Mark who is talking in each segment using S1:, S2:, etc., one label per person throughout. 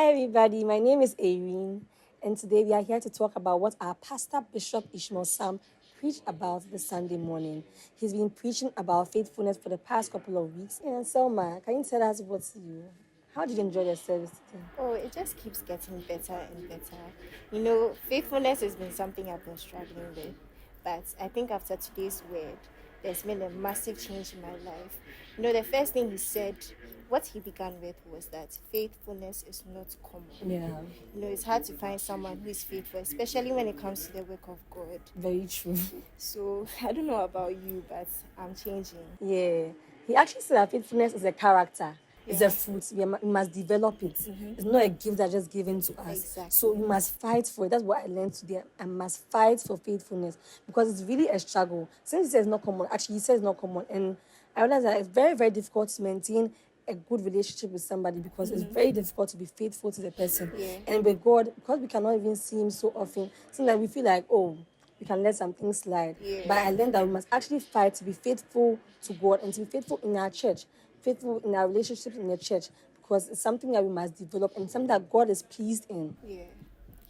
S1: everybody. My name is Irene, and today we are here to talk about what our pastor, Bishop Ishmael Sam, preached about this Sunday morning. He's been preaching about faithfulness for the past couple of weeks. And Selma, can you tell us how did you enjoy the service today?
S2: Oh, it just keeps getting better and better. Faithfulness has been something I've been struggling with. But I think after today's word, there's been a massive change in my life. The first thing he said, what he began with was that faithfulness is not common.
S1: Yeah,
S2: It's hard to find someone who is faithful, especially when it comes to the work of God.
S1: very true.
S2: So I don't know about you, but I'm changing.
S1: Yeah, he actually said that faithfulness is a character. It's a
S2: Yeah.
S1: fruit. We must develop it. It's not a gift that's just given to us.
S2: Exactly.
S1: So we must fight for it. That's what I learned today. I must fight for faithfulness because it's really a struggle. Since he says it's not common, actually he says it's not common, and I realize that it's very, very difficult to maintain a good relationship with somebody because it's very difficult to be faithful to the person.
S2: Yeah.
S1: And with God, because we cannot even see him so often, sometimes we feel like, oh, we can let some things slide.
S2: Yeah.
S1: But I learned that we must actually fight to be faithful to God and to be faithful in our church, faithful in our relationships in the church, because it's something that we must develop and something that God is pleased in.
S2: Yeah.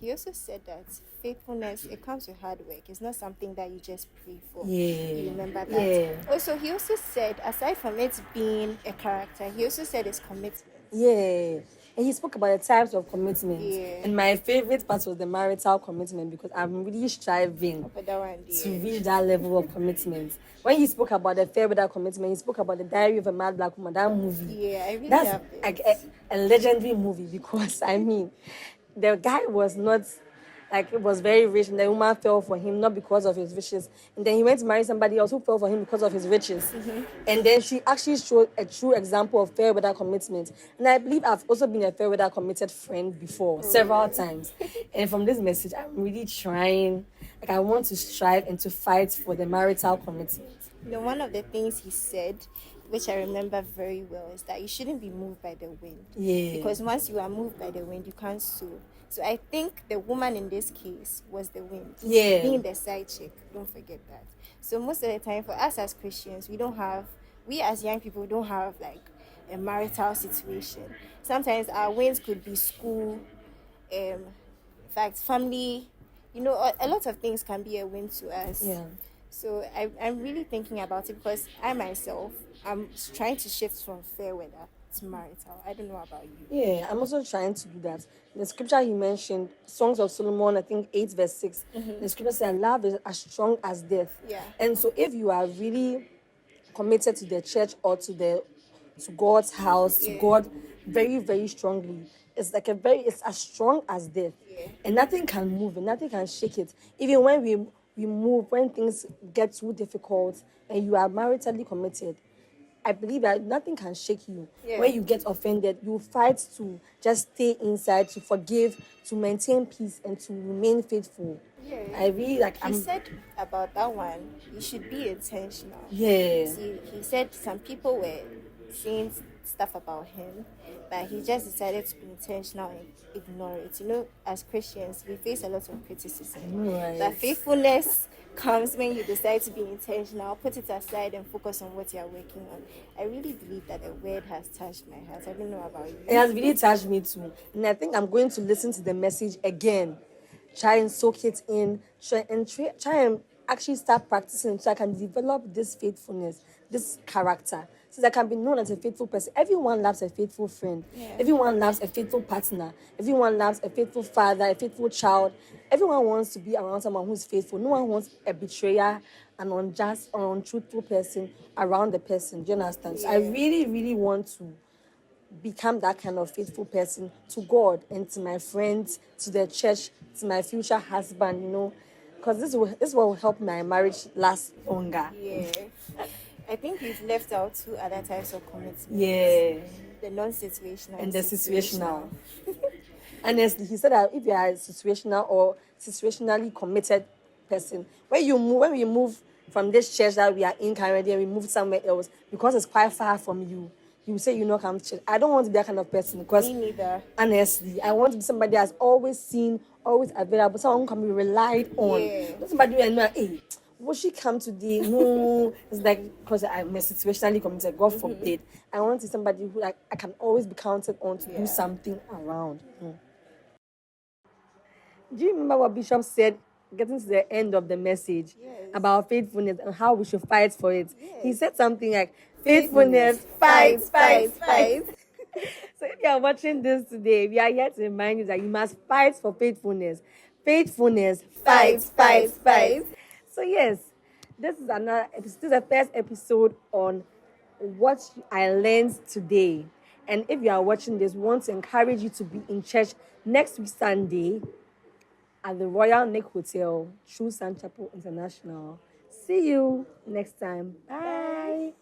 S2: He also said that faithfulness, it comes with hard work. It's not something that you just pray for.
S1: Yeah.
S2: You remember that?
S1: Yeah.
S2: Also, he also said, aside from it being a character, he also said it's commitment.
S1: Yeah. And he spoke about the types of commitment.
S2: Yeah.
S1: And my favorite part was the marital commitment because I'm really striving
S2: But that one,
S1: to
S2: yeah.
S1: reach that level of commitment. When he spoke about the fair weather commitment, he spoke about the Diary of a Mad Black Woman, that movie.
S2: Yeah, I really
S1: That's
S2: love it.
S1: like a legendary movie because, the guy was not, it was very rich and the woman fell for him not because of his riches. And then he went to marry somebody else who fell for him because of his riches. And then she actually showed a true example of fair weather commitment. And I believe I've also been a fair weather committed friend before, several times. And from this message, I'm really trying, I want to strive and to fight for the marital commitment.
S2: One of the things he said, which I remember very well, is that you shouldn't be moved by the wind.
S1: Yeah.
S2: Because once you are moved by the wind, you can't soar. So I think the woman in this case was the wind.
S1: Yeah.
S2: Being the side chick, don't forget that. So most of the time for us as Christians, we as young people don't have a marital situation. Sometimes our winds could be school, in fact, family. A lot of things can be a win to us.
S1: Yeah.
S2: So I'm really thinking about it because I myself, I'm trying to shift from fair weather to marital. I don't know about you.
S1: Yeah, I'm also trying to do that. The scripture he mentioned, Songs of Solomon, I think 8 verse 6, the scripture says, love is as strong as death.
S2: Yeah.
S1: And so if you are really committed to the church or to God's house, to God very, very strongly, it's as strong as death.
S2: Yeah.
S1: And nothing can move it, nothing can shake it. Even when we move, when things get too difficult and you are maritally committed, I believe that nothing can shake you.
S2: Yeah.
S1: When you get offended, you fight to just stay inside, to forgive, to maintain peace, and to remain faithful.
S2: Yeah.
S1: I really
S2: He said about that one, you should be intentional.
S1: Yeah.
S2: See, he said some people were saying stuff about him, but he just decided to be intentional and ignore it. As Christians, we face a lot of criticism.
S1: Right.
S2: But faithfulness comes when you decide to be intentional, put it aside and focus on what you are working on. I really believe that the word has touched my heart. I don't know about you.
S1: It has really touched me too. And I think I'm going to listen to the message again. Try and soak it in. Try and actually start practicing so I can develop this faithfulness, this character. So that I can be known as a faithful person. Everyone loves a faithful friend.
S2: Yeah.
S1: Everyone loves a faithful partner. Everyone loves a faithful father, a faithful child. Everyone wants to be around someone who's faithful. No one wants a betrayer, an unjust or untruthful person around the person. Do you understand? So I really, really want to become that kind of faithful person to God and to my friends, to the church, to my future husband, because this will help my marriage last longer.
S2: Yeah. I think we've left out 2 other types of commitment.
S1: Yeah.
S2: The non-situational
S1: And the situational. Honestly, he said that if you are a situational or situationally committed person, when we move from this church that we are in currently and we move somewhere else, because it's quite far from you, you say you know come to church. I don't want to be that kind of person because
S2: Me neither.
S1: honestly, I want to be somebody that's always seen, always available, someone who can be relied on.
S2: Yeah.
S1: Not somebody who know, hey, will she come today? No. It's like, because I'm a situationally committed, God forbid. I want to see somebody who like I can always be counted on to do something around. Do you remember what Bishop said, getting to the end of the message about faithfulness and how we should fight for it? He said something like, faithfulness, fight, fight, fight. So if you are watching this today, we are here to remind you that you must fight for faithfulness. Faithfulness, fight, fight, fight. So yes, this is another episode. This is the first episode on what I learned today. And if you are watching this, we want to encourage you to be in church next week Sunday at the Royal Nick Hotel, True Sun Chapel International. See you next time. Bye.